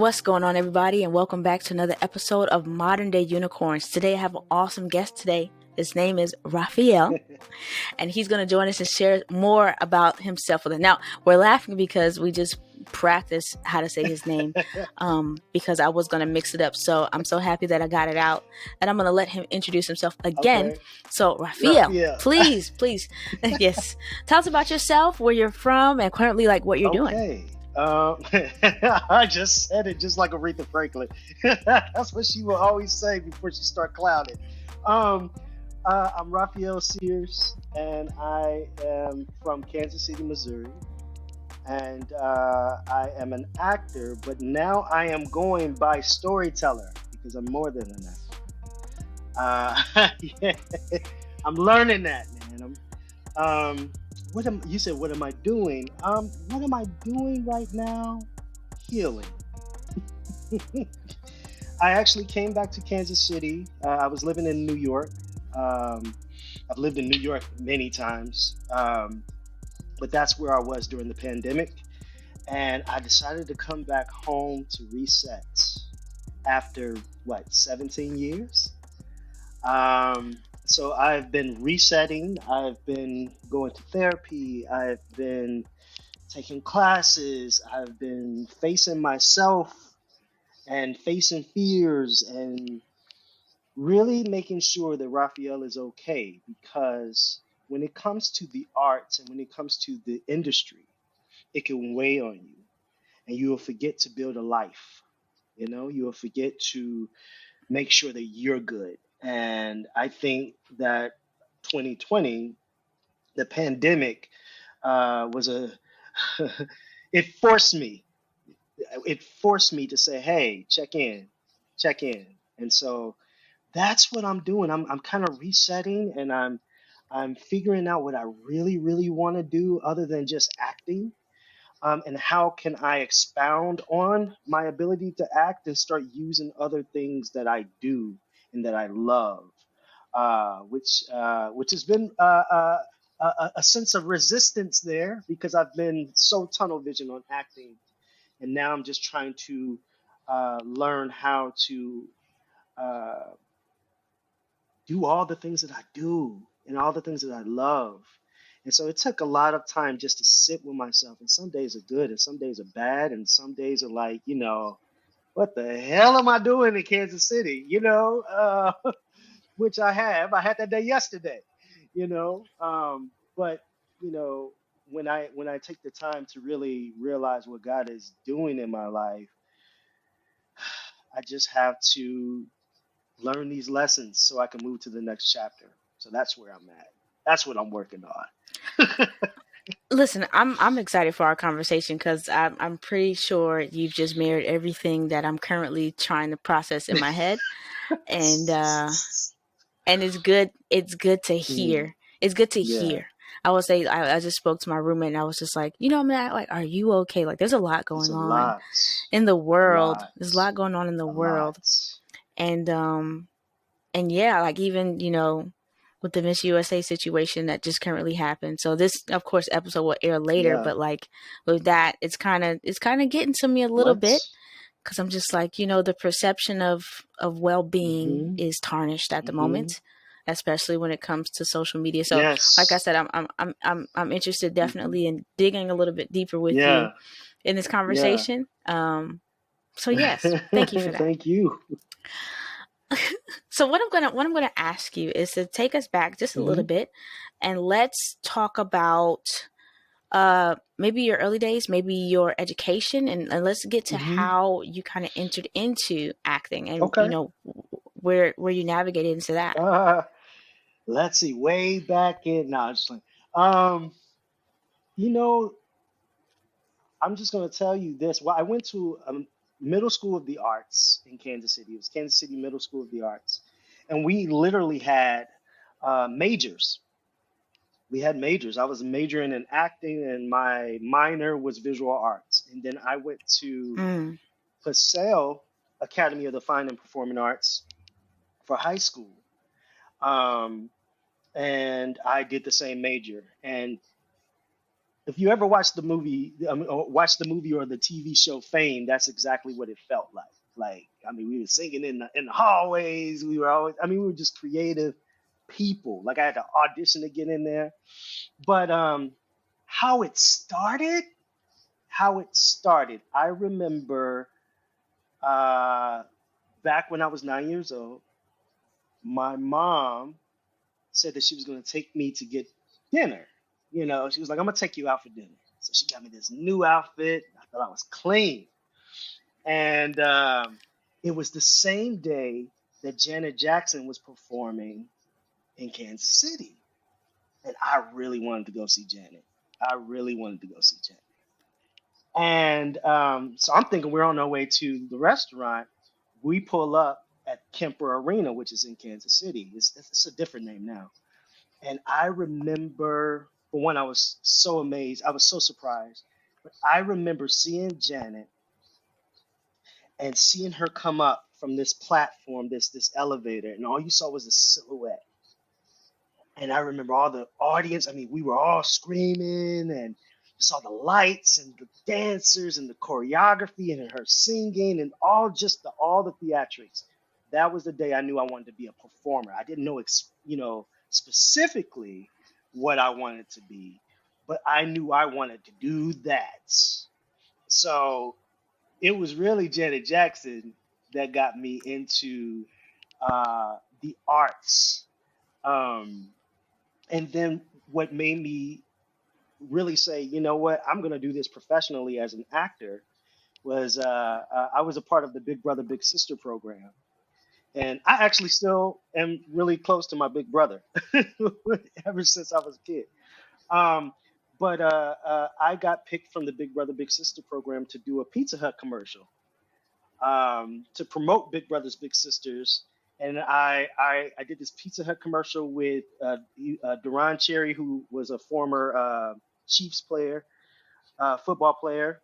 What's going on, everybody, and welcome back to another episode of Modern Day Unicorns. Today I have an awesome guest today. His name is Raffeal, and he's going to join us and share more about himself with us. Now, we're laughing because we just practiced how to say his name because I was going to mix it up. So I'm so happy that I got it out, and I'm going to let him introduce himself again. Okay. So, Raffeal, Raffeal. please, yes, tell us about yourself, where you're from, and currently like what you're doing. Okay. I just said it just like Aretha Franklin. That's what she will always say before she start clowning. I'm Raffeal Sears, and I am from Kansas City, Missouri. And I am an actor, but now I am going by Storyteller because I'm more than an actor. Yeah, I'm learning that, man. You said, what am I doing? What am I doing right now? Healing. I actually came back to Kansas City. I was living in New York. I've lived in New York many times, but that's where I was during the pandemic. And I decided to come back home to reset after 17 years? So I've been resetting, I've been going to therapy, I've been taking classes, I've been facing myself and facing fears and really making sure that Raphael is okay, because when it comes to the arts and when it comes to the industry, it can weigh on you and you will forget to build a life. You will forget to make sure that you're good. And I think that 2020, the pandemic, was a it forced me. It forced me to say, "Hey, check in, check in." And so that's what I'm doing. I'm kind of resetting, and I'm figuring out what I really, really want to do other than just acting. And how can I expound on my ability to act and start using other things that I do and that I love, which has been a sense of resistance there because I've been so tunnel vision on acting, and now I'm just trying to learn how to uh, do all the things that I do and all the things that I love. And so it took a lot of time just to sit with myself. And some days are good and some days are bad. And some days are like, what the hell am I doing in Kansas City? Which I have. I had that day yesterday, but, you know, when I take the time to really realize what God is doing in my life, I just have to learn these lessons so I can move to the next chapter. So that's where I'm at. That's what I'm working on. Listen, I'm excited for our conversation because I'm pretty sure you've just mirrored everything that I'm currently trying to process in my head, and it's good. It's good to Mm, hear. It's good to yeah, hear. I would say I just spoke to my roommate and I was just like, man, like, are you okay? Like, there's a lot it's going a on lot, in the a world. lot, There's a lot going on in the a world, lot. and yeah, like even with the Miss USA situation that just currently happened. So this, of course, episode will air later, Yeah. but like with that, it's kind of getting to me a little bit What? because I'm just like, the perception of well-being Mm-hmm. is tarnished at the Mm-hmm. moment, especially when it comes to social media. So, like I Yes. said, I'm interested Mm-hmm. definitely in digging a little bit deeper with you Yeah. in this Yeah. conversation. So yes, thank you for that. Thank you. So what I'm gonna ask you is to take us back just a little Mm-hmm. bit, and let's talk about maybe your early days, maybe your education, and let's get to Mm-hmm. how you kind of entered into acting, and Okay. where you navigated into that. Uh, let's see. Way back in, no, I'm just like, um, you know, I'm just going to tell you this. Well, I went to middle school of the arts in Kansas City. It was Kansas City Middle School of the Arts, and we literally had majors. We had majors. I was majoring in acting, and my minor was visual arts. And then I went to Mm. Paseo Academy of the Fine and Performing Arts for high school, um, and I did the same major. And if you ever watch the movie, or watch the movie or the TV show Fame, that's exactly what it felt like. Like, I mean, we were singing in the hallways. We were always, I mean, we were just creative people. Like, I had to audition to get in there. But how it started, I remember uh, back when I was 9 years old, my mom said that she was going to take me to get dinner. You know, she was like, I'm going to take you out for dinner. So she got me this new outfit. I thought I was clean. And it was the same day that Janet Jackson was performing in Kansas City. And I really wanted to go see Janet. I really wanted to go see Janet. And so I'm thinking we're on our way to the restaurant. We pull up at Kemper Arena, which is in Kansas City. It's a different name now. And I remember, for one, I was so amazed. I was so surprised. But I remember seeing Janet and seeing her come up from this platform, this elevator, and all you saw was a silhouette. And I remember all the audience. I mean, we were all screaming, and you saw the lights and the dancers and the choreography and her singing and all the theatrics. That was the day I knew I wanted to be a performer. I didn't know, specifically what I wanted to be, but I knew I wanted to do that. So it was really Janet Jackson that got me into the arts. Um, and then what made me really say, you know what, I'm going to do this professionally as an actor was I was a part of the Big Brother Big Sister program. And I actually still am really close to my big brother ever since I was a kid. Um, but I got picked from the Big Brother Big Sister program to do a Pizza Hut commercial to promote Big Brothers Big Sisters. And I did this Pizza Hut commercial with Duran Cherry, who was a former Chiefs player, football player,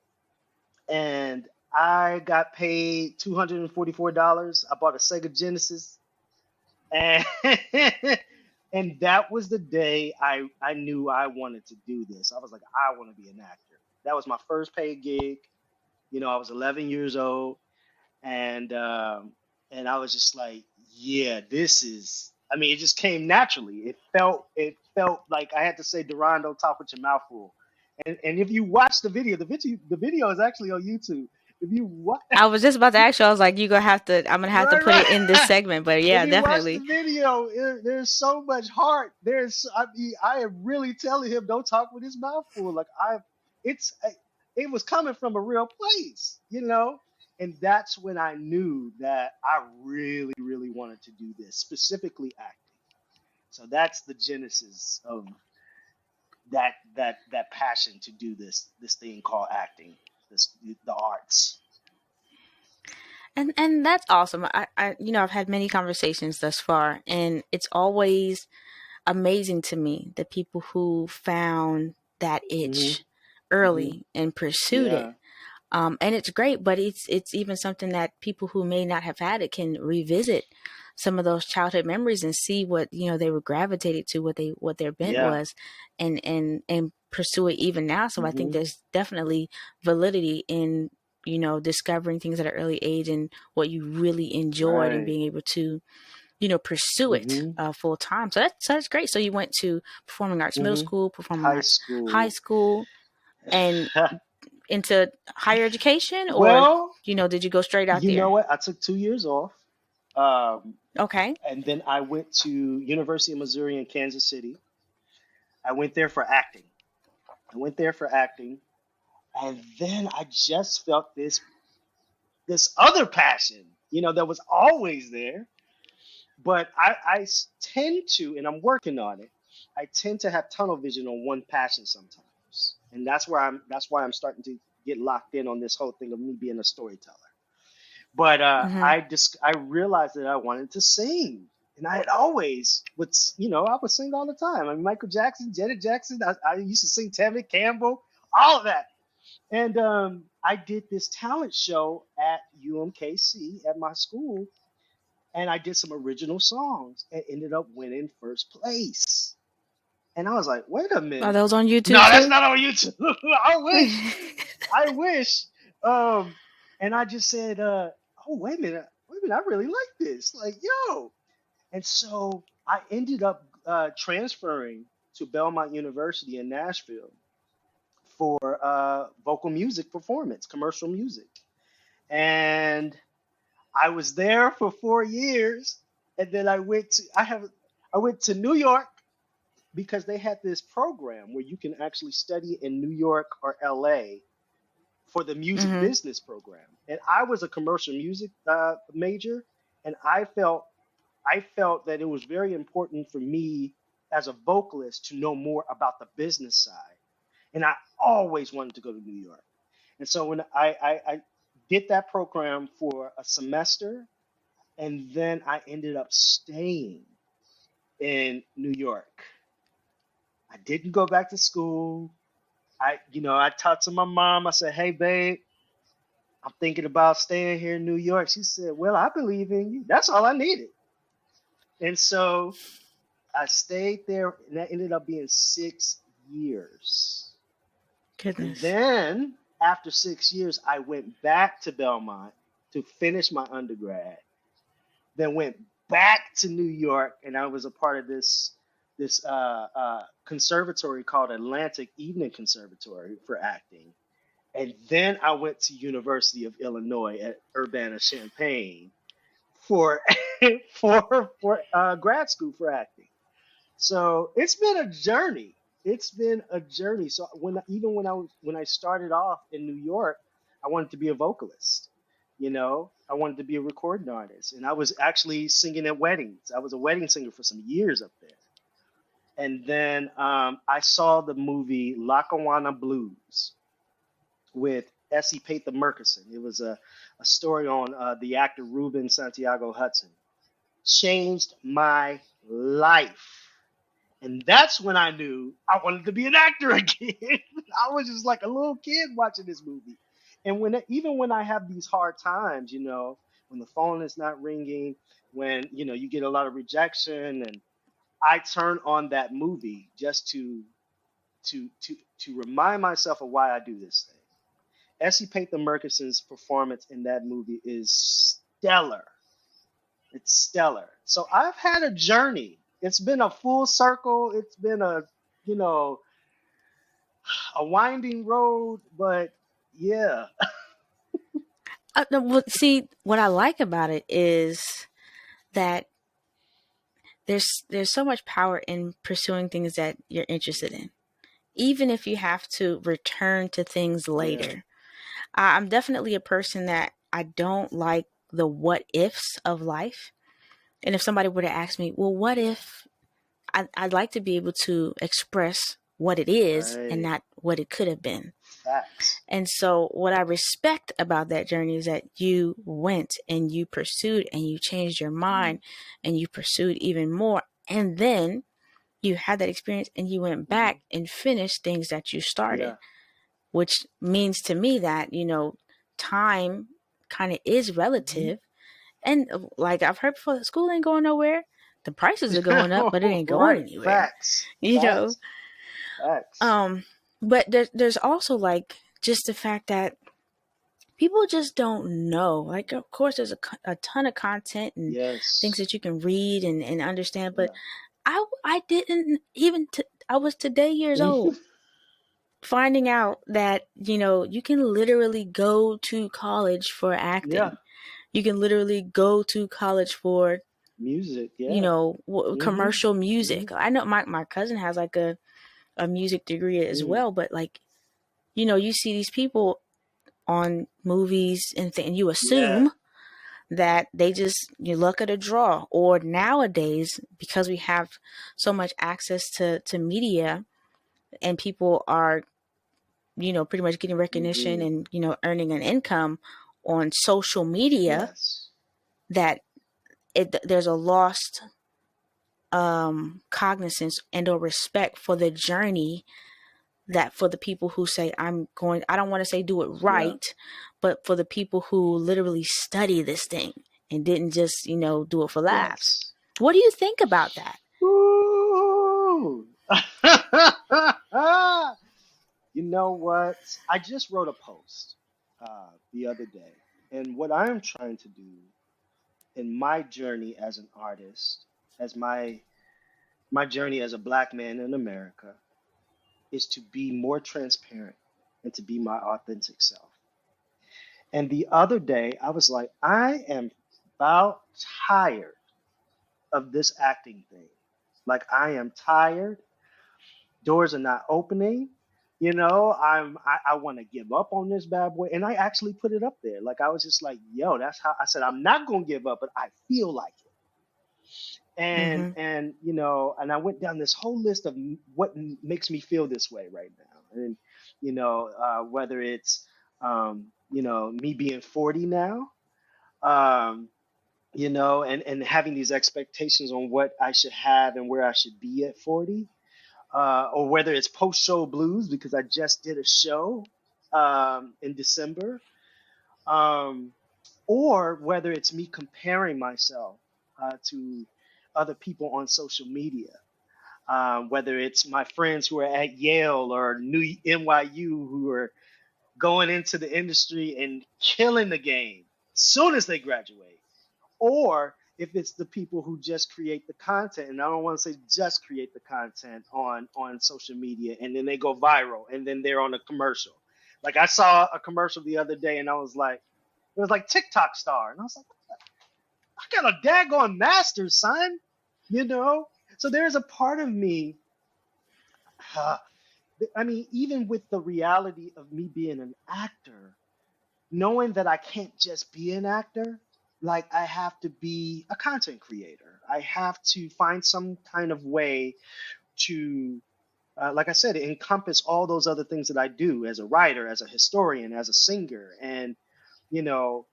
and I got paid $244. I bought a Sega Genesis, and and that was the day I knew I wanted to do this. I was like, I want to be an actor. That was my first paid gig. You know, I was 11 years old, and I was just like, yeah, this is. I mean, it just came naturally. It felt like I had to say, Duran, don't talk with your mouth full. And if you watch the video is actually on YouTube. If you watch, I was just about to ask you. I was like, I'm gonna have to right, put it in this right. segment. But If yeah, you watch the definitely. video, there's so much heart. I mean, I am really telling him, don't talk with his mouth full. It's, it was coming from a real place, you know. And that's when I knew that I really, really wanted to do this, specifically acting. So that's the genesis of that passion to do this thing called acting, the arts. And that's awesome. I've had many conversations thus far, and it's always amazing to me the people who found that Hmm. itch Hmm. early and pursued it. Yeah. And it's great, but it's even something that people who may not have had it can revisit some of those childhood memories and see what they were gravitated to, what their bent Yeah. was, and pursue it even now. So I think Hmm. there's definitely validity in discovering things at an early age and what you really enjoyed and Right. being able to pursue it Hmm. full time. So that's great. So you went to performing arts middle Hmm. school, performing High arts high school. school, and into higher education, or Well, did you go straight out you know there? what? I took 2 years off, um, Okay. and then I went to University of Missouri in Kansas City. I went there for acting. I went there for acting, and then I just felt this other passion, that was always there. But I tend to, and I'm working on it. I tend to have tunnel vision on one passion sometimes, and that's why I'm starting to get locked in on this whole thing of me being a storyteller. But Hmm. I realized that I wanted to sing, and I had always I would sing all the time. I mean, Michael Jackson, Janet Jackson. I used to sing Tammy Campbell, all of that. And I did this talent show at UMKC at my school, and I did some original songs and ended up winning first place. And I was like, wait a Are minute. those on No, YouTube that's too? not on YouTube. I wish. I wish. Um, and I just said, oh, wait a minute, I really like this. Like, yo. And so I ended up transferring to Belmont University in Nashville for vocal music performance, commercial music. And I was there for 4 years, and then I went to New York because they had this program where you can actually study in New York or LA for the music Mm-hmm. business program. And I was a commercial music major, and I felt that it was very important for me as a vocalist to know more about the business side. And I always wanted to go to New York. And so when I did that program for a semester, and then I ended up staying in New York. I didn't go back to school. I talked to my mom. I said, "Hey, babe, I'm thinking about staying here in New York." She said, "Well, I believe in you." That's all I needed. And so I stayed there, and that ended up being 6 years. And Goodness. then after 6 years, I went back to Belmont to finish my undergrad. Then went back to New York, and I was a part of this conservatory called Atlantic Evening Conservatory for acting. And then I went to University of Illinois at Urbana-Champaign for for grad school for acting. So it's been a journey. It's been a journey. So when I started off in New York, I wanted to be a vocalist. I wanted to be a recording artist, and I was actually singing at weddings. I was a wedding singer for some years up there. And then I saw the movie Lackawanna Blues with Essie Patha Murkison. It was a story on the actor Ruben Santiago Hudson. Changed my life. And that's when I knew I wanted to be an actor again. I was just like a little kid watching this movie. And even when I have these hard times, when the phone is not ringing, when you get a lot of rejection, and I turn on that movie just to remind myself of why I do this thing. Essie Patha Murkison's performance in that movie is stellar. It's stellar. So I've had a journey. It's been a full circle. It's been you know, a winding road, but yeah. No, well, see, what I like about it is that there's so much power in pursuing things that you're interested in, even if you have to return to things Yeah. later. I'm definitely a person that I don't like the what ifs of life. And if somebody were to ask me, well, what if, I'd like to be able to express what it is and Right. not what it could have been. Facts. And so, what I respect about that journey is that you went and you pursued and you changed your Mm-hmm. mind and you pursued even more. And then you had that experience and you went Mm-hmm. back and finished things that you started, Yeah. which means to me that, time kind of is Mm-hmm. relative. And like I've heard before, school ain't going nowhere. The prices are going up, but it ain't going Right. anywhere, Facts. you know? Facts. Facts. Um, but there's also like just the fact that people just don't know. Like, of course, there's a ton of content and things Yes. that you can read and understand, but Yeah. I didn't even, I was today years old finding out that, you can literally go to college for Yeah. acting. You can literally go to college for, Music. Yeah. Mm-hmm. commercial Mm-hmm. music. I know my cousin has like a music degree as Mm. well, but like, you see these people on movies and you Yeah. assume that they just you luck of the draw. Or nowadays, because we have so much access to media and people are, pretty much getting recognition Mm-hmm. and, earning an income on social media, Yes. that there's a lost cognizance and or respect for the journey, that for the people who say I don't want to say do it Yeah. right, but for the people who literally study this thing and didn't just, do it for laughs. Yes. What do you think about that? Ooh. You know what? I just wrote a post the other day, and what I am trying to do in my journey as an artist, as my journey as a black man in America, is to be more transparent and to be my authentic self. And the other day, I was like, I am about tired of this acting thing. Like, I am tired. Doors are not opening. I want to give up on this bad boy. And I actually put it up there. Like, I was just like, yo, that's how I said, I'm not going to give up, but I feel like it. And, Mm-hmm. and, you know, and I went down this whole list of what makes me feel this way right now. And, whether it's, me being 40 now, um, and having these expectations on what I should have and where I should be at 40, or whether it's post show blues because I just did a show in December, um, or whether it's me comparing myself to other people on social media, whether it's my friends who are at Yale or New NYU who are going into the industry and killing the game as soon as they graduate, or if it's the people who just create the content, and I don't want to say just create the content on social media and then they go viral and then they're on a commercial. Like, I saw a commercial the other day and I was like, it was like TikTok star, and I was like, I got a daggone master's, son, you know. So there's a part of me. Uh, I mean, even with the reality of me being an actor, knowing that I can't just be an actor, like, I have to be a content creator. I have to find some kind of way to, like I said, encompass all those other things that I do as a writer, as a historian, as a singer. And, you know,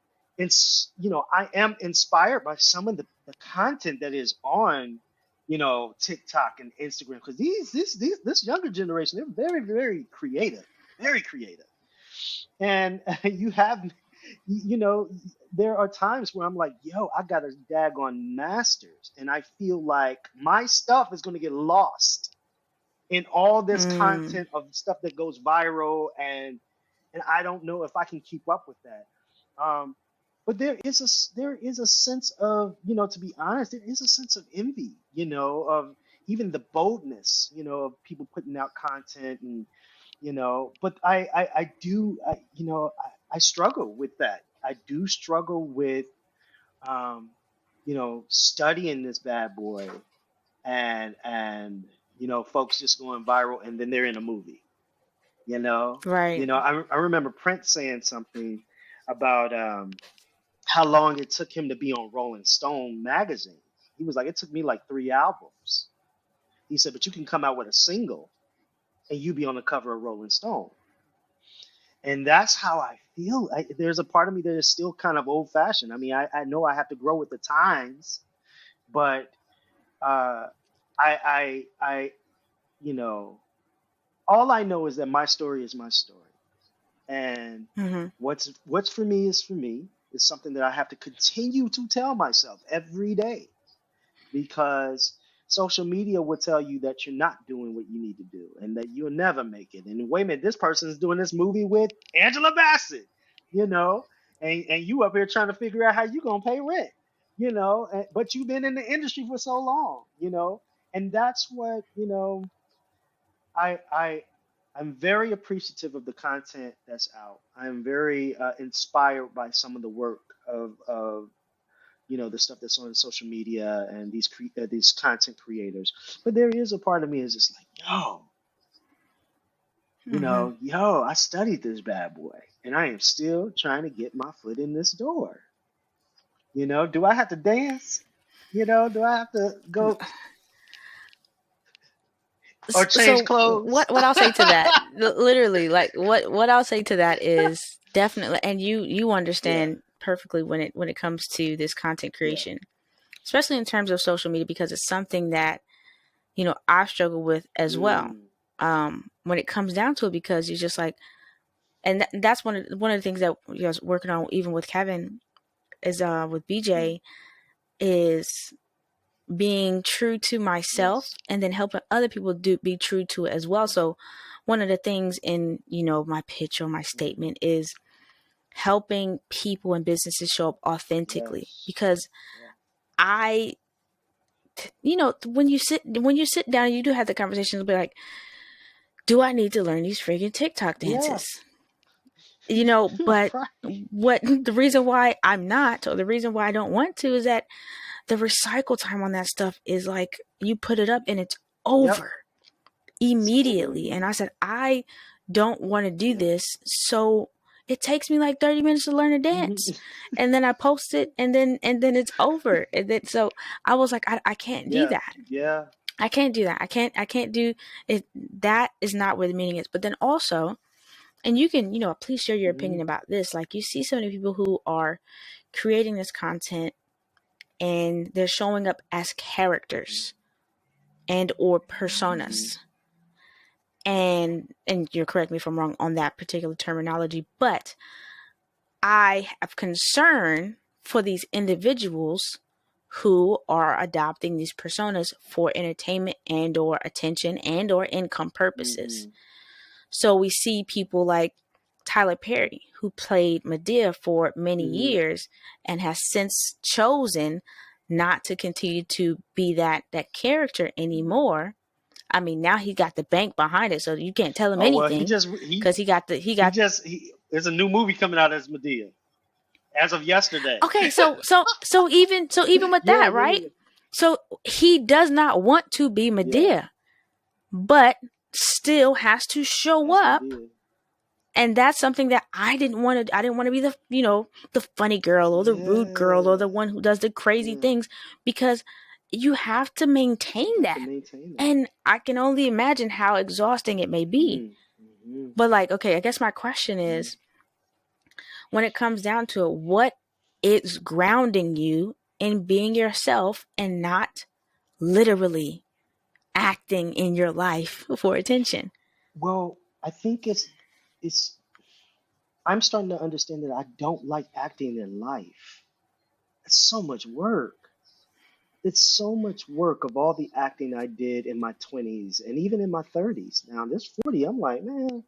I am inspired by some of the content that is on, TikTok and Instagram, because this younger generation, they're very, very creative, very creative. And you have, you know, there are times where I'm like, yo, I got a daggone master's, and I feel like my stuff is going to get lost in all this Mm. content of stuff that goes viral, and I don't know if I can keep up with that. But there is a sense of, to be honest, there is a sense of envy, of even the boldness, of people putting out content, and but I do, I struggle with that. I do struggle with, um, studying this bad boy, and folks just going viral and then they're in a movie. You know, Right. I remember Prince saying something about how long it took him to be on Rolling Stone magazine. He was like, it took me like 3 albums. He said, but you can come out with a single and you be on the cover of Rolling Stone. And that's how I feel. There's a part of me that is still kind of old fashioned. I mean, I know I have to grow with the times, but uh, I, you know, all I know is that my story is my story, and Mm-hmm. what's for me is for me. It's something that I have to continue to tell myself every day, because social media will tell you that you're not doing what you need to do and that you'll never make it. And wait a minute, this person's doing this movie with Angela Bassett, you know, and you up here trying to figure out how you gonna pay rent, but you've been in the industry for so long, and that's what, I I'm very appreciative of the content that's out. I'm very inspired by some of the work of the stuff that's on social media and these content creators. But there is a part of me is just like, Mm-hmm. I studied this bad boy, and I am still trying to get my foot in this door. Do I have to dance? Do I have to go or change So clothes? what I'll say to that, literally, like what I'll say to that is definitely, and you Yeah, understand perfectly when it comes to this content yeah. creation, especially in terms of social media, because it's something that I've struggled with as well. Mm, When it comes down to it, because you're just like, and that's one of the things that I was working on, even with Kevin, is with mm, BJ, is being true to myself Yes. and then helping other people be true to it as well. So one of the things in, my pitch or my Mm-hmm. statement is helping people and businesses show up authentically, Yes. because Yeah. I, when you sit down, you do have the conversations, be like, do I need to learn these freaking TikTok Yeah. dances? But Right. what the reason why I'm not, or the reason why I don't want to, is that the recycle time on that stuff is like, you put it up and it's Yep. over It's over immediately. And I immediately. said, I don't want to do Yeah. this. So it takes me like 30 minutes to learn a dance. Mhm. And then I post it, and then it's over. And then, so I was like, I can't do Yeah. that. Yeah. I can't do that. I can't do it. That is not where the meaning is. But then also, and you can, please share your Hmm. opinion about this. Like, you see so many people who are creating this content and they're showing up as Hmm. characters and or Hmm. personas. And you correct me if I'm wrong on that particular terminology, but I have concern for these individuals who are adopting these personas for entertainment and or attention and or income purposes. Hmm. So we see people like Tyler Perry, who played Medea for many Hmm. years and has since chosen not to continue to be that character Hmm. anymore. I mean, now he got the bank behind it, so you can't tell him Oh well, he anything, just because he he got. just he. There's a new movie coming out as Medea as of yesterday. Okay, so even with Yeah. that, Yeah. right? Yeah. So he does not want to be Yeah. Medea, but still has to show As up. Medea. And that's something that I didn't want to. I didn't want to be the funny girl or the rude girl or Yeah. the one who does the crazy Yeah. things, because you have to You maintain have to that. maintain that. And I can only imagine how exhausting it may be. Mm. Hmm. But like, okay, I guess my question Hmm. is, when it comes down to it, what is grounding you in being yourself and not literally acting in your life for attention? Well, I think it's I'm starting to understand that I don't like acting in life. It's so much work. It's so much work of all the acting I did in my 20s and even in my 30s. Now, this 40, I'm like, man,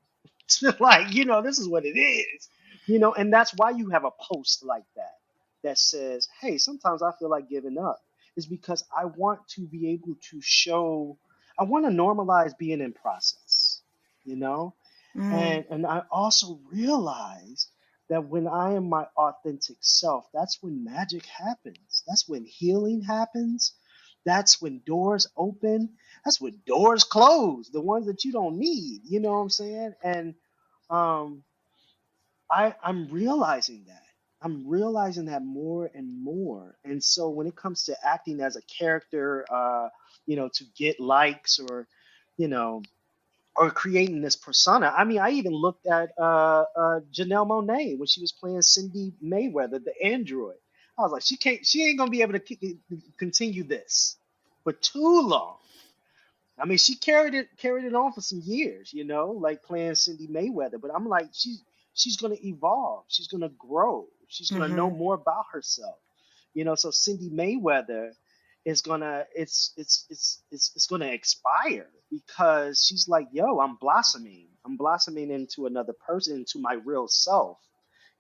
it's like, this is what it is. And that's why you have a post like that that says, hey, sometimes I feel like giving up. Is because I want to be able to show, I want to normalize being in process, you know? Mm, And I also realize that when I am my authentic self, that's when magic happens. That's when healing happens. That's when doors open. That's when doors close, the ones that you don't need. You know what I'm saying? And um, I'm realizing that. I'm realizing that more and more. And so when it comes to acting as a character, to get likes you know, or creating this persona. I mean, I even looked at Janelle Monáe when she was playing Cindy Mayweather, the android. I was like, she ain't gonna be able to continue this for too long. I mean, she carried it on for some years, like playing Cindy Mayweather. But I'm like, she's gonna evolve. She's gonna grow. She's gonna know mm-hmm, more about herself. So Cindy Mayweather is gonna it's gonna expire because she's like, yo, I'm blossoming. I'm blossoming into another person, into my real self.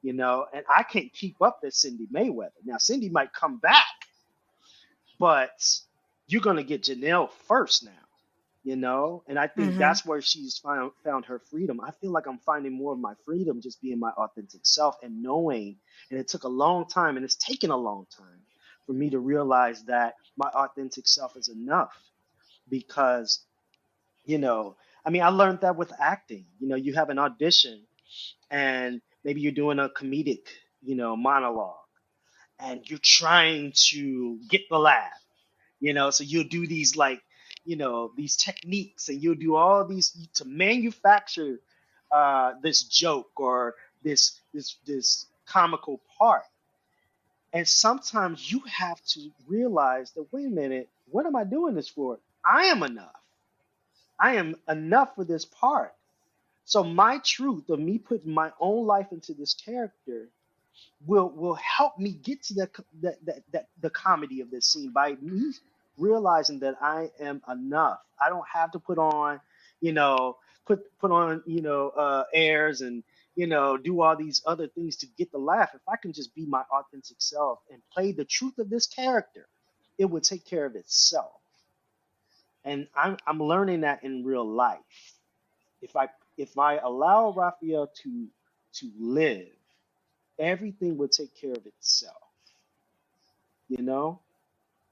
And I can't keep up with Cindy Mayweather. Now Cindy might come back, but you're gonna get Janelle first now, and I think mm-hmm, that's where she's found her freedom. I feel like I'm finding more of my freedom just being my authentic self and knowing. And it took a long time, and it's taken a long time for me to realize that my authentic self is enough because you know I mean, I learned that with acting. You have an audition, and maybe you're doing a comedic monologue, and you're trying to get the laugh. So you'll do these, like, these techniques, and you'll do all these to manufacture this joke or this comical part. And sometimes you have to realize that, wait a minute, what am I doing this for? I am enough. I am enough for this part. So my truth of me putting my own life into this character will help me get to the comedy of this scene by me. realizing that I am enough. I don't have to put on, you know, put on, airs and, do all these other things to get the laugh. If I can just be my authentic self and play the truth of this character, it would take care of itself. And I'm learning that in real life. If I allow Raphael to live, everything would take care of itself. You know,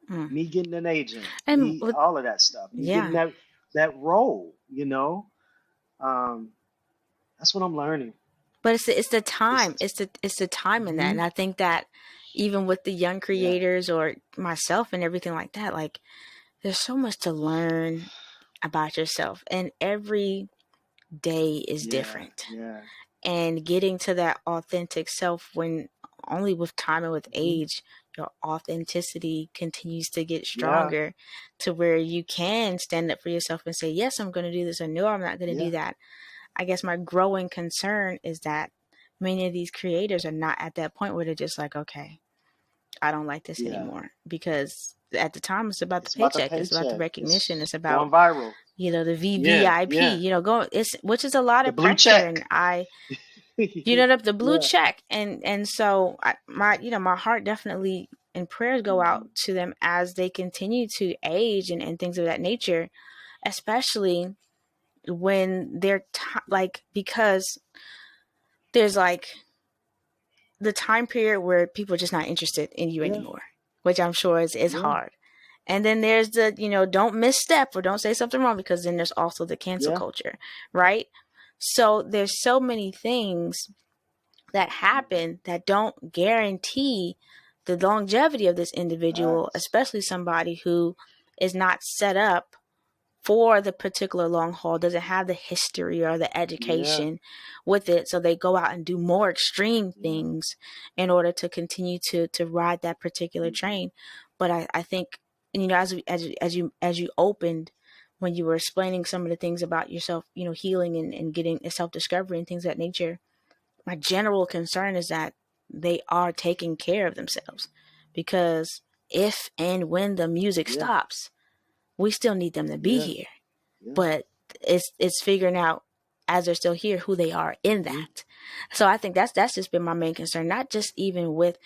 Mm. me getting an agent, And me all of that stuff, me getting yeah, that role. Um, that's what I'm learning. but it's the It's time. It's the time in that, hmm and I think that even with the young yeah, creators or myself and everything like that, like there's so much to learn about yourself, and every day is yeah, different. yeah, And getting to that authentic self, when only with time and with hmm age your authenticity continues to get yeah, stronger, to where you can stand up for yourself and say, yes, I'm going to do this, or no, I'm not going to do yeah, that. I guess my growing concern is that many of these creators are not at that point where they're just like, okay, I don't like this yeah. anymore, because at the time it's about the It's about the paycheck, it's about the paycheck. recognition, It's it's about, going viral. the Yeah, VVIP, yeah. going, it's, which is a lot The of blue pressure. And check. the blue Yeah. check. And so my heart definitely and prayers go hmm out to them as they continue to age and things of that nature, especially when they're like, because there's like the time period where people are just not interested in you Yeah, anymore, which I'm sure is yeah, hard. And then there's the, don't misstep or don't say something wrong, because then there's also the cancel yeah. culture, right? So there's so many things that hmm happen that don't guarantee the longevity of this individual, Facts. especially somebody who is not set up for the particular long haul, doesn't have the history or the Yeah, education with it. So they go out and do more extreme yeah. things in order to continue to ride that particular hmm train. But I think, as you opened, when you were explaining some of the things about yourself, healing and getting self-discovery and things of that nature, my general concern is that they are taking care of themselves, because if and when the music Yeah, stops, we still need them to be yeah, here. yeah. But it's figuring out, as they're still here, who they are in hmm that. So I think that's just been my main concern, not just even with,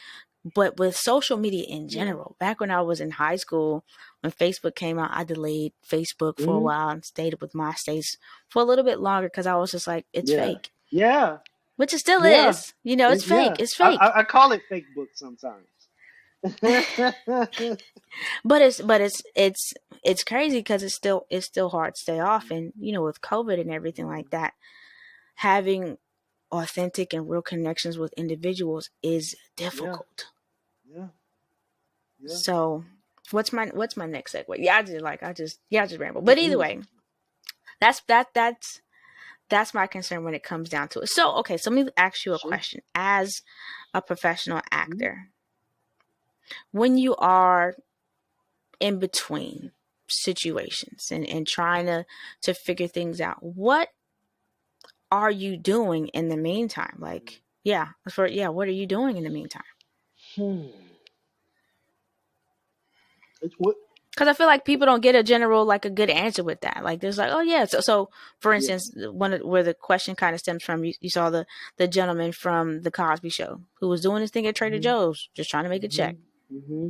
but with social media in Yeah. general. Back when I was in high school, when Facebook came out, I delayed Facebook for a hmm while and stayed with MySpace for a little bit longer, because I was just like, it's Yeah. fake, Yeah. which it still Yeah. is. It's fake. Yeah. It's I, fake. I I call it fake book sometimes. But it's crazy, because it's still hard to stay off. And with COVID and everything like that, having authentic and real connections with individuals is Yeah. difficult. Yeah. Yeah. So what's my next segue? I just ramble. But either Mm-mm. way, that's my concern when it comes down to it. So okay, so let me ask you a Sure. question. As a professional hmm actor, when you are in between situations and trying to figure things out, what are you doing in the meantime? Like, what are you doing in the meantime? Hmm. What? Because I feel like people don't get a general, like, a good answer with that. Like, there's like, oh yeah, so for Yeah. instance, where the question kind of stems from, you saw the gentleman from the Cosby Show who was doing his thing at Trader hmm Joe's, just trying to make a hmm check, hmm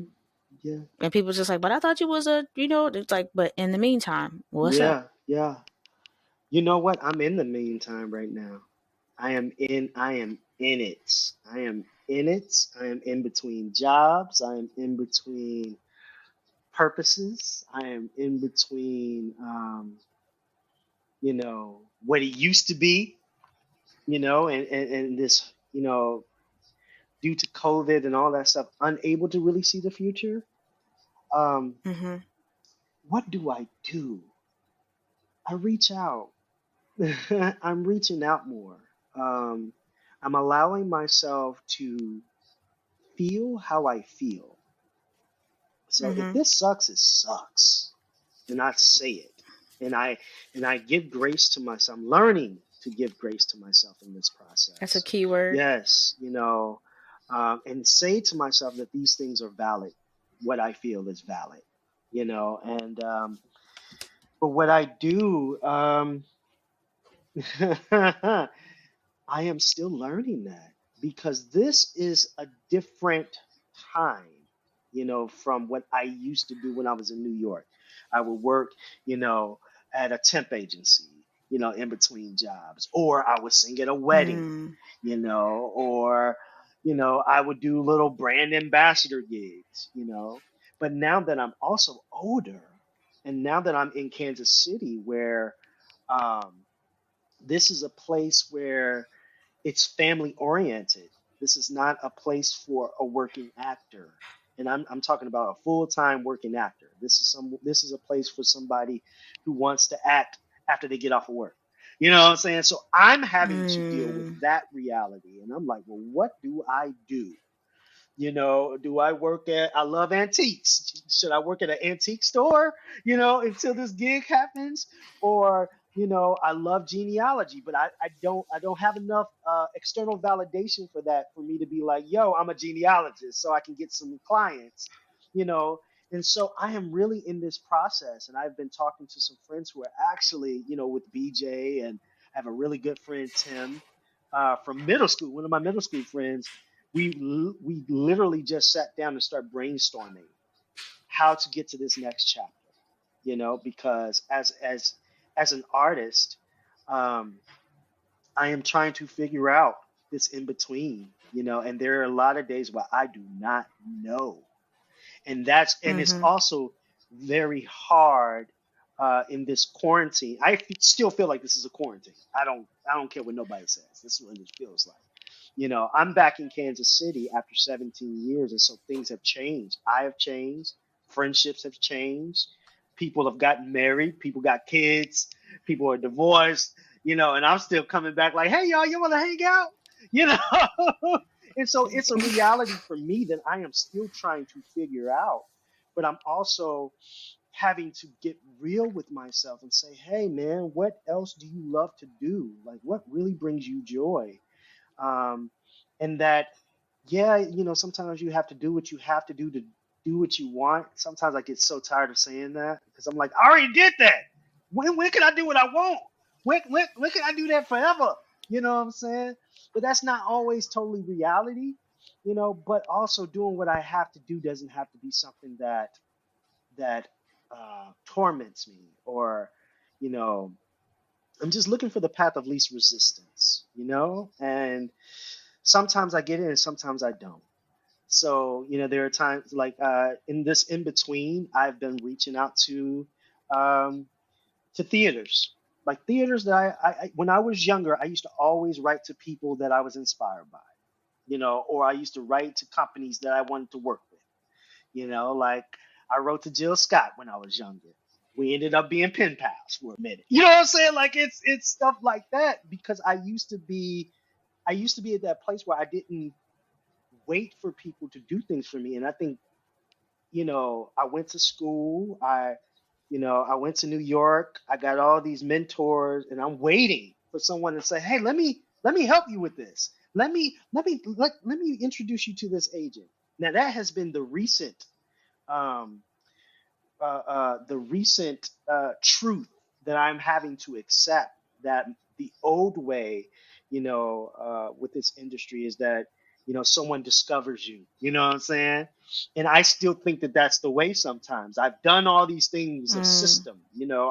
Yeah. and people just like, but I thought you was it's like, but in the meantime, what's up? Yeah. Yeah. You know what? I'm in the meantime right now. I am in it. I am in it. I am in between jobs. I am in between purposes. I am in between what it used to be, and this, due to COVID and all that stuff, unable to really see the future. Um, Mm-hmm. what do I do? I reach out. I'm reaching out more. Um, I'm allowing myself to feel how I feel. So if Mm-hmm. this sucks, it sucks, and I say it, and I give grace to myself. I'm learning to give grace to myself in this That's a process. key word. Yes, and say to myself that these things are valid. What I feel is valid. and but what I do, I am still learning that because this is a different time, from what I used to do when I was in New York. I would work, you know, at a temp agency, in between jobs, or I would sing at a wedding, Mm, or, I would do little brand ambassador gigs, But now that I'm also older, and now that I'm in Kansas City, where um, this is a place where it's family oriented. This is not a place for a working actor. And I'm talking about a full-time working actor. This is a place for somebody who wants to act after they get off of work. You know what I'm saying? So I'm having to deal with mm. that reality. And I'm like, well, what do I do? Do I work at, I love antiques. Should I work at an antique store, until this gig happens? Or, I love genealogy, but I don't have enough external validation for that for me to be like, yo, I'm a genealogist so I can get some clients, you know? And so I am really in this process, and I've been talking to some friends who are actually, with BJ, and I have a really good friend, Tim, from middle school, one of my middle school friends. We literally just sat down and start brainstorming how to get to this next chapter. Because as an artist, um, I am trying to figure out this in between. And there are a lot of days where I do not know, and it's Mm-hmm. also very hard in this quarantine. Still feel like this is a quarantine. I don't care what nobody says. This is what it feels like. I'm back in Kansas City after 17 years, and so things have changed. I have changed. Friendships have changed. People have gotten married. People got kids. People are divorced. And I'm still coming back like, hey, y'all, you want to hang out? You know? And so it's a reality for me that I am still trying to figure out. But I'm also having to get real with myself and say, hey, man, what else do you love to do? Like, what really brings you joy? um, and that, yeah, sometimes you have to do what you have to do what you want. Sometimes I get so tired of saying that because I'm like, I already did that. When can I do what I want? When can I do that forever? You know what I'm saying? But that's not always totally reality, but also doing what I have to do doesn't have to be something that torments me, or you know I'm just looking for the path of least resistance, and sometimes I get it and sometimes I don't. So, there are times like in this in between, I've been reaching out um, to theaters, like theaters that when I was younger, I used to always write to people that I was inspired by, or I used to write to companies that I wanted to work with, like I wrote to Jill Scott when I was younger. We ended up being pen pals for a minute. You know what I'm saying? Like it's stuff like that because I used to be at that place where I didn't wait for people to do things for me. And I think, I went to school, I went to New York, I got all these mentors, and I'm waiting for someone to say, hey, let me help you with this. Let me introduce you to this agent. Now that has been um, the recent truth that I'm having to accept, that the old way, with this industry is that, someone discovers you. You know what I'm saying? And I still think that that's the way sometimes. I've done all these things of Mm. system.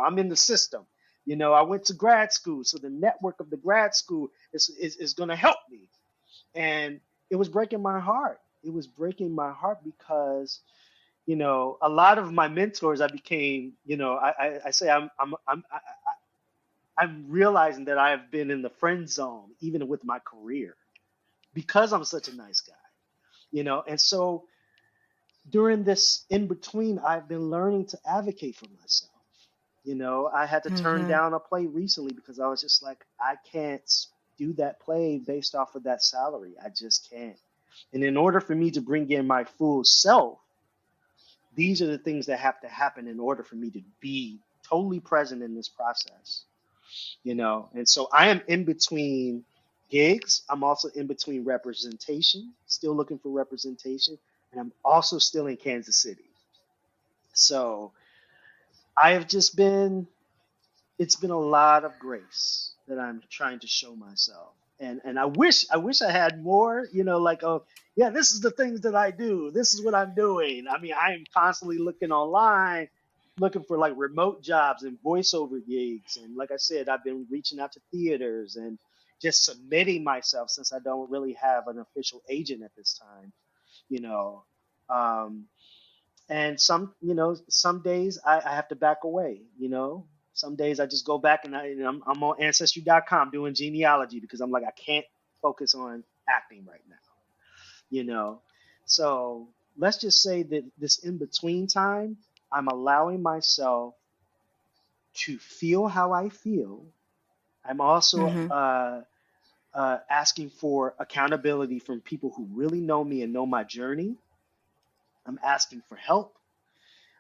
I'm in the system. I went to grad school, so the network of the grad school is going to help me. And it was breaking my heart. It was breaking my heart because a lot of my mentors I became, I say I'm realizing that I've been in the friend zone even with my career because I'm such a nice guy, and so during this in between, I've been learning to advocate for myself. I had to turn Mm-hmm. down a play recently because I was just like, I can't do that play based off of that salary. I just can't. And in order for me to bring in my full self, these are the things that have to happen in order for me to be totally present in this process. And so I am in between gigs. I'm also in between representation, still looking for representation, and I'm also still in Kansas City. So I have just been, it's been a lot of grace that I'm trying to show myself. And I wish I had more, like, oh yeah, this is the things that I do. This is what I'm doing. I mean, I am constantly looking online, looking for like remote jobs and voiceover gigs. And like I said, I've been reaching out to theaters and just submitting myself since I don't really have an official agent at this time, you know. Um, and some days I have to back away. Some days I just go back and I'm on ancestry.com doing genealogy because I'm like, I can't focus on acting right now. you know so let's just say that this in between time, I'm allowing myself to feel how I feel. I'm also Mm-hmm. asking for accountability from people who really know me and know my journey. I'm asking for help.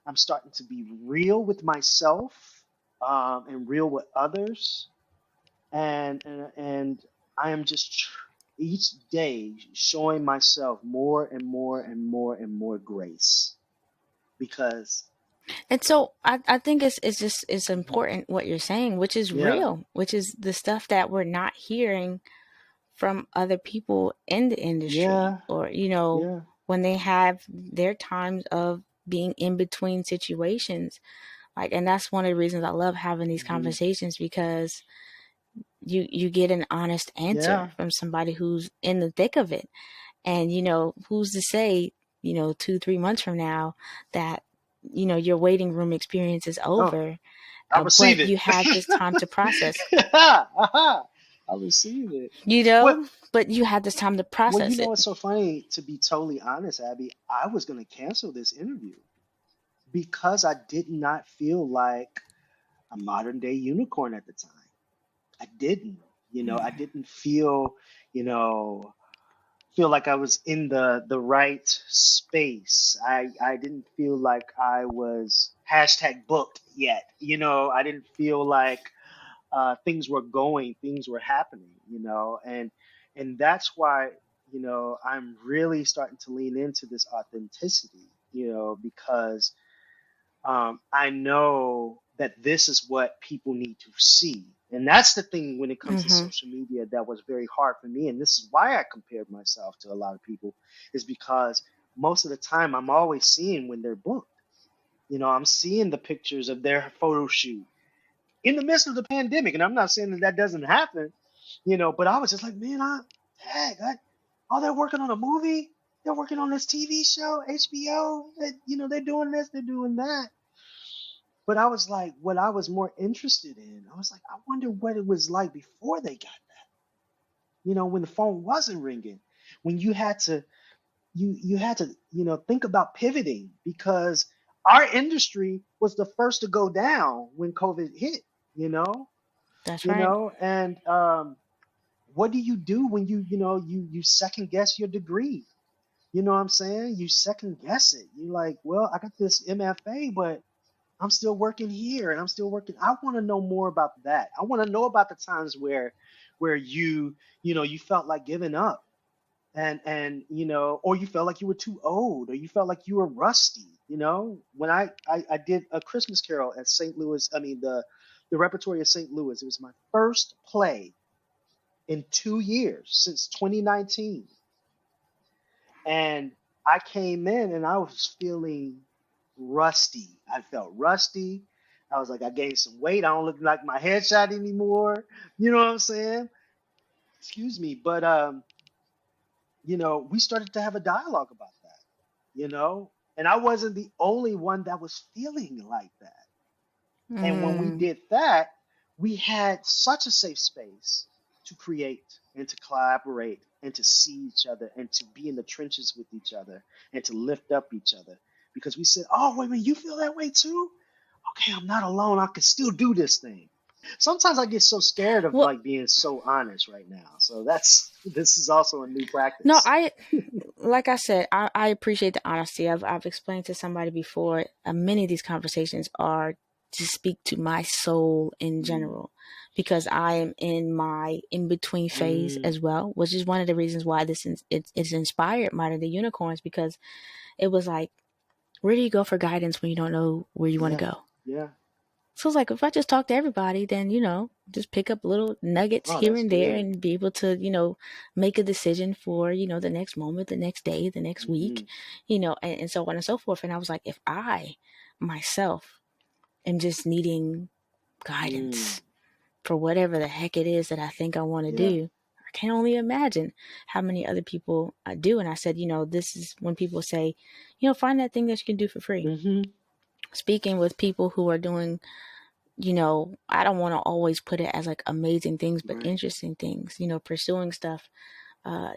I'm starting to be real with myself, and real with others, and I am just each day showing myself more and more and more and more grace because And so I think it's just it's Mhm. important what you're saying, which is Yeah, real, which is the stuff that we're not hearing from other people in the industry, yeah, or yeah, when they have their times of being in between situations. Like, and that's one of the reasons I love having these hmm, conversations, because you get an honest answer yeah. from somebody who's in the thick of it. And who's to say, 2-3 months from now, that your waiting room experience is Oh, over, I receive but it. you had this time to process, Aha, I receive it. What? but you had this time to Well, process it. what's so funny? To be totally honest, Abby, I was going to cancel this interview because I did not feel like a modern day unicorn at the time. I didn't, I didn't you know, feel like I was in the right space. I didn't feel like I was hashtag booked yet. I didn't feel like things were happening. And that's why I'm really starting to lean into this authenticity. Because I know that this is what people need to see. And that's the thing when it comes to Mm-hmm. social media that was very hard for me. And this is why I compared myself to a lot of people, is because most of the time I'm always seeing when they're booked. I'm seeing the pictures of their photo shoot in the midst of the pandemic. And I'm not saying that that doesn't happen, but I was just like, man, heck, oh, they're working on a movie. They're working on this TV show, HBO. They're doing this, they're doing that. But I was like, what I was more interested in, I was like, I wonder what it was like before they got that. When the phone wasn't ringing, when you had to, think about pivoting because our industry was the first to go down when COVID hit. You know, That's right. and what do you do when you second guess your degree? You know what I'm saying? You second guess it. You're like, well, I got this MFA, but I'm still working here and I'm still working. I want to know more about that. I want to know about the times where you felt like giving up and or you felt like you were too old or you felt like you were rusty. When I did A Christmas Carol at St. Louis, I mean the repertory of St. Louis, it was my first play in 2 years since 2019. And I came in and I was feeling rusty. I felt rusty. I was like, I gained some weight. I don't look like my headshot anymore. You know what I'm saying? Excuse me. But we started to have a dialogue about that, and I wasn't the only one that was feeling like that. And when we Mm, did that, we had such a safe space to create and to collaborate and to see each other and to be in the trenches with each other and to lift up each other because we said, oh, wait a minute, you feel that way too? Okay, I'm not alone. I can still do this thing. Sometimes I get so scared of well, like being so honest right now. So this is also a new no, practice. I like I said, I appreciate the honesty. I've explained to somebody before. Many of these conversations are to speak to my soul in Mm, general, because I am in my in between phase mm, as well, which is one of the reasons why it's inspired Modern Day Unicorns, because it was like Where do you go for guidance when you don't know where you want to Yeah. go? Yeah. So it's like, if I just talk to everybody, then, just pick up little nuggets Oh, here that's and there good. and be able to, make a decision for, the next moment, the next day, the next Mm-hmm. week, and so on and so forth. And I was like, if I myself am just needing Mm. guidance for whatever the heck it is that I think I want to Yeah. do, I can only imagine how many other people do. And I said, this is when people say, find that thing that you can do for free. Mm-hmm. Speaking with people who are doing, I don't want to always put it as like amazing things, but Right. interesting things, pursuing stuff,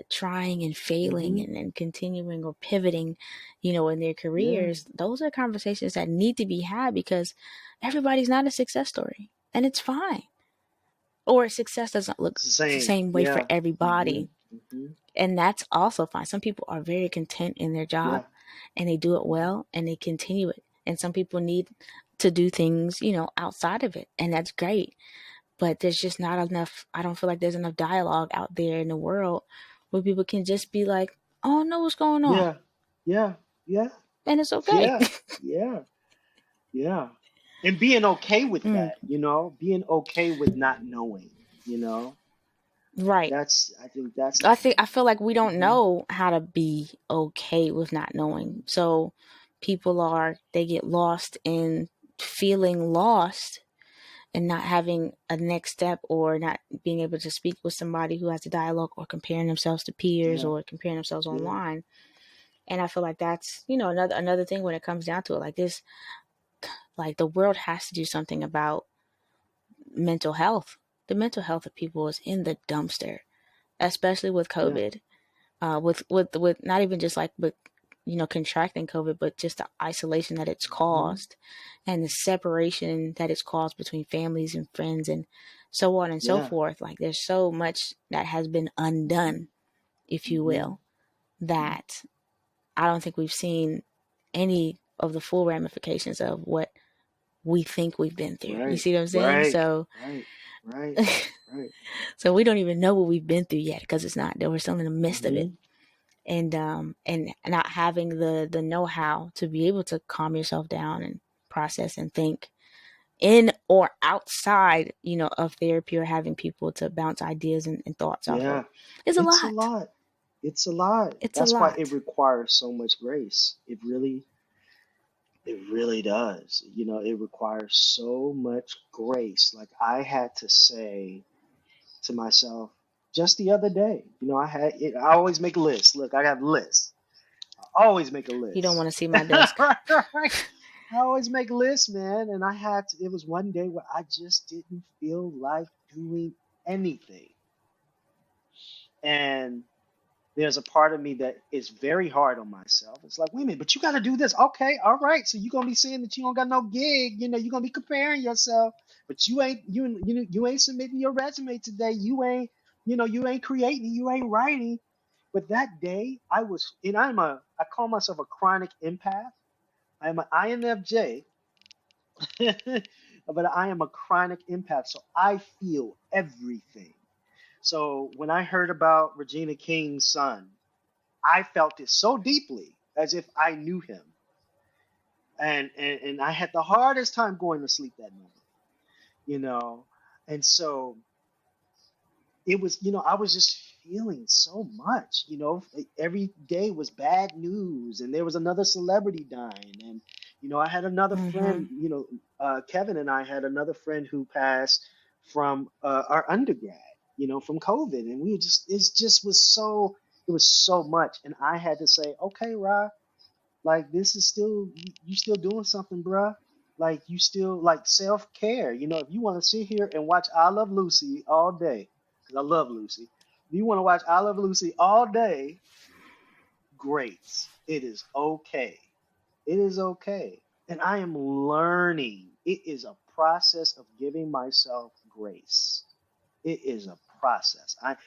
trying and failing Mm-hmm. and continuing or pivoting, in their Yeah. careers. Those are conversations that need to be had because everybody's not a success story, and it's fine. Or success doesn't look It's the the same. same way for Yeah. Mm-hmm. everybody. Mm-hmm. And that's also fine. Some people are very content in their job Yeah. and they do it well and they continue it. And some people need to do things, outside of it. And that's great. But there's just not enough, I don't feel like there's enough dialogue out there in the world where people can just be like, oh, know what's going on. Yeah. Yeah. Yeah. And it's okay. Yeah. Yeah. Yeah. And being okay with Mm, that, being okay with not knowing, you know, right. I think that's the I thing. feel like we don't Hmm. know how to be okay with not knowing. So they get lost in feeling lost and not having a next step or not being able to speak with somebody who has a dialogue or comparing themselves to peers Yeah. or comparing themselves Yeah. online. And I feel like that's, another thing when it comes down to it, like this, like the world has to do something about mental health. The mental health of people is in the dumpster, especially with Yeah. COVID. With not even just like with contracting COVID, but just the isolation that it's Hmm. caused and the separation that it's caused between families and friends and so on and so Yeah. forth. Like there's so much that has been Hmm. undone, if you Hmm. will, that I don't think we've seen any of the full ramifications of what we think we've been through. You Right. see what I'm saying? Right. So Right. Right. Right. so we don't even know what we've been through yet because it's not that we're still in the midst of it. Hmm. And not having the know-how to be able to calm yourself down and process and think in or outside of therapy or having people to bounce ideas and thoughts off of Yeah. is a It's a lot. lot. It's a lot. It's a That's why it lot. requires so much grace. It really does. It requires so much grace. Like I had to say to myself just the other day, I always make lists. Look, I have lists. I always make a You don't want list. to see my desk. Right, right. I always make lists, man. And it was one day where I just didn't feel like doing anything. And there's a part of me that is very hard on myself. It's like, wait a minute, but you got to do this. Okay, all right. So you're gonna be saying that you don't got no gig. You're gonna be comparing yourself, but you ain't submitting your resume today. You ain't creating. You ain't writing. But that day, I call myself a chronic empath. I'm an INFJ, but I am a chronic empath. So I feel everything. So when I heard about Regina King's son, I felt it so deeply as if I knew him. And I had the hardest time going to sleep that night, you know. And so I was just feeling so much, every day was bad news and there was another celebrity dying. And, I had another Mm-hmm. friend, Kevin and I had another friend who passed from our undergrad, from COVID. And it was so much. And I had to say, okay, Ra, like this is still you still doing something, bruh. Like you still like self care. If you want to sit here and watch I Love Lucy all day, because I love Lucy. If you want to watch I Love Lucy all day, great. It is okay. It is okay. And I am learning. It is a process of giving myself grace. It is a process. I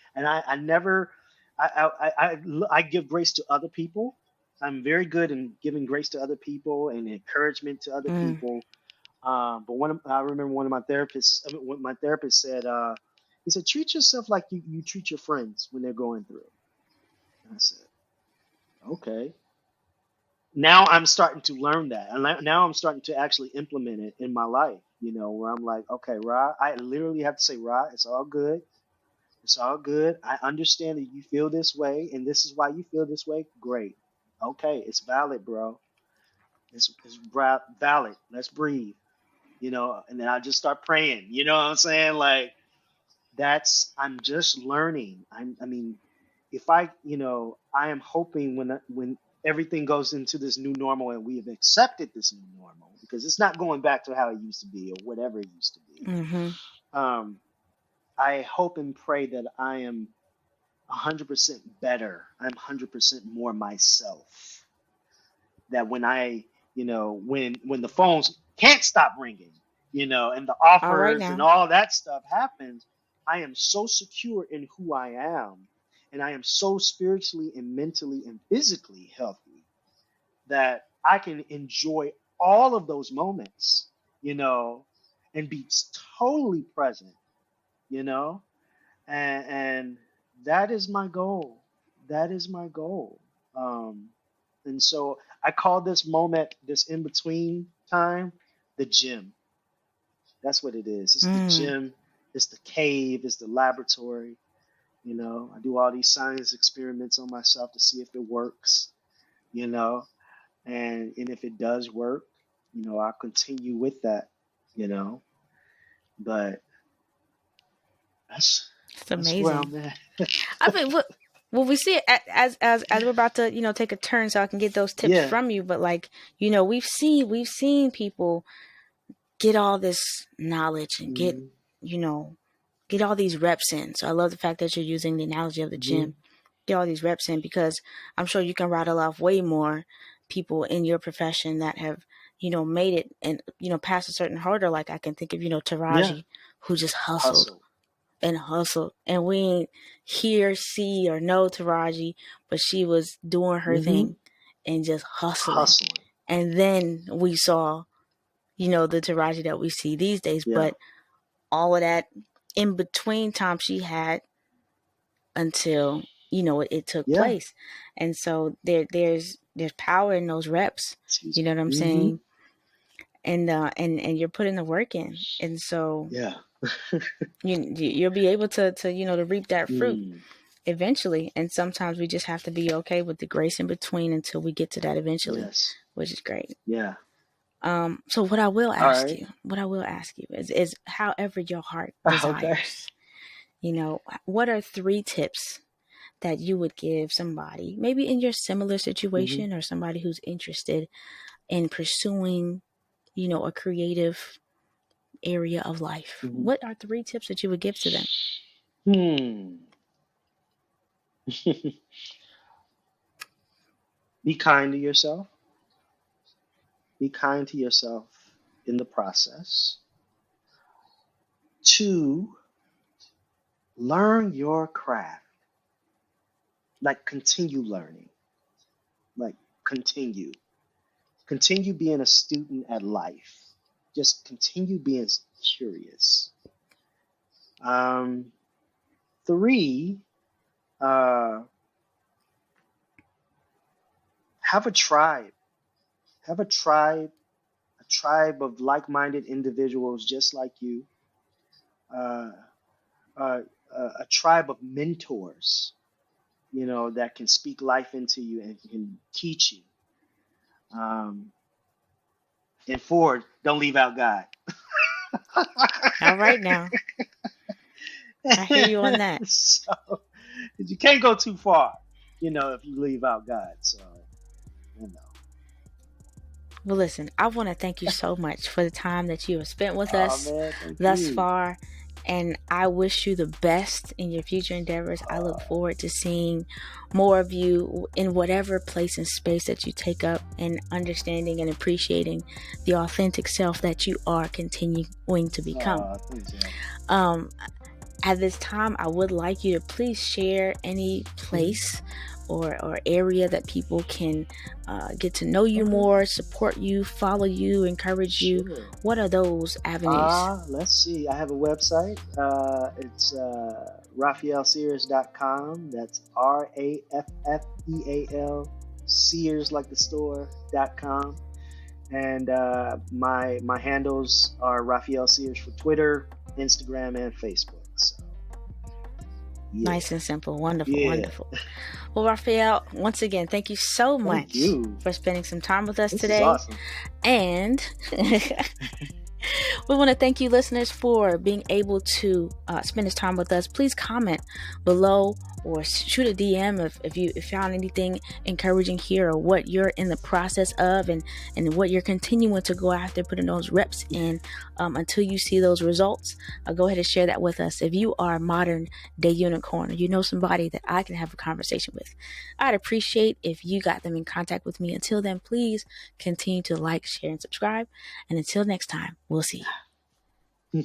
never I give grace to other people. I'm very good in giving grace to other people and encouragement to other Mm. people. But I remember one of my therapists. What my therapist said. He said, "Treat yourself like you treat your friends when they're going through." And I said, "Okay." now I'm starting to learn that, and now I'm starting to actually implement it in my life. Where I'm like, okay, Ra, I literally have to say, Ra, it's all good. It's all good. I understand that you feel this way, and this is why you feel this way. Great. Okay, it's valid, bro. It's valid. Let's breathe. And then I just start praying. You know what I'm saying? Like, I'm just learning. I mean, if I am hoping when everything goes into this new normal and we have accepted this new normal, because it's not going back to how it used to be or whatever it used to be. Mm-hmm. Um, I hope and pray that I am 100% better. I'm 100% more myself. That when the phones can't stop ringing, and the All right offers and now. all that stuff happens, I am so secure in who I am, and I am so spiritually and mentally and physically healthy that I can enjoy all of those moments, you know, and be totally present, you know, and that is my goal. That is my goal. Um, and so I call this moment, this in between time, the gym. That's what it is. It's the Mm. gym, it's the cave, it's the laboratory. I do all these science experiments on myself to see if it works, you know, and if it does work, I'll continue with that, you know. But that's It's that's where amazing. I'm at. I mean, well, we see it as we're about to, take a turn, so I can get those tips Yeah. from you. But like, we've seen people get all this knowledge and Mm-hmm. get all these reps in. So I love the fact that you're using the analogy of the Mm-hmm. gym. Get all these reps in, because I'm sure you can rattle off way more people in your profession that have, made it and, past a certain hurdle. Like I can think of, Yeah. Taraji, who just hustled Hustle. and hustled. And we ain't hear, see, or know Taraji, but she was doing her Mm-hmm. thing and just hustling. Hustling. And then we saw, the Taraji that we see these days. Yeah. But all of that in between time she had until, it took Yeah. place. And so there's power in those reps. Excuse You know what I'm me. Mm-hmm. saying? And you're putting the work in. And so Yeah. you'll be able to reap that fruit Mm. eventually. And sometimes we just have to be okay with the grace in between until we get to that eventually, Yes. which is great. Yeah. So what I will All ask right. you, is however your heart Okay. desires. What are 3 tips that you would give somebody, maybe in your similar Mm-hmm. situation, or somebody who's interested in pursuing, a creative area of life? Mm-hmm. What are 3 tips that you would give to them? Hmm. Be kind to yourself. Be kind to yourself in the process. 2, learn your craft. Like, continue learning. Like, continue. Continue being a student at life. Just continue being curious. 3, uh, have a tribe. Have a tribe of like-minded individuals just like you. Uh, uh, a tribe of mentors, that can speak life into you and can teach you. Um, and 4, don't leave out God. All right now, I hear you on that. So, you can't go too far, if you leave out God. So, you know. Well, listen, I want to thank you so much for the time that you have spent with Oh us man, thank thus you. far. And I wish you the best in your future endeavors. I look forward to seeing more of you in whatever place and space that you take up, and understanding and appreciating the authentic self that you are continuing to become. Thanks, yeah. Um, at this time, I would like you to please share any Mhm. place or area that people can get to know you Okay, more, support you, follow you, encourage you. sure. What are those avenues? Let's see. I have a website. It's RaffealSears.com. That's RaffealSears.com. Sears like the store.com. And my handles are Raffeal Sears for Twitter, Instagram, and Facebook. So yeah. Nice and simple. Wonderful, Yeah. wonderful. Well, Raffeal, once again, thank you so much for spending some time with us This today. is awesome. And we want to thank you, listeners, for being able to spend this time with us. Please comment below or shoot a DM if you found anything encouraging here, or what you're in the process of, and what you're continuing to go after, putting those reps in until you see those results. Go ahead and share that with us. If you are a modern day unicorn, or you know somebody that I can have a conversation with, I'd appreciate if you got them in contact with me. Until then, please continue to like, share, and subscribe. And until next time, we'll see you.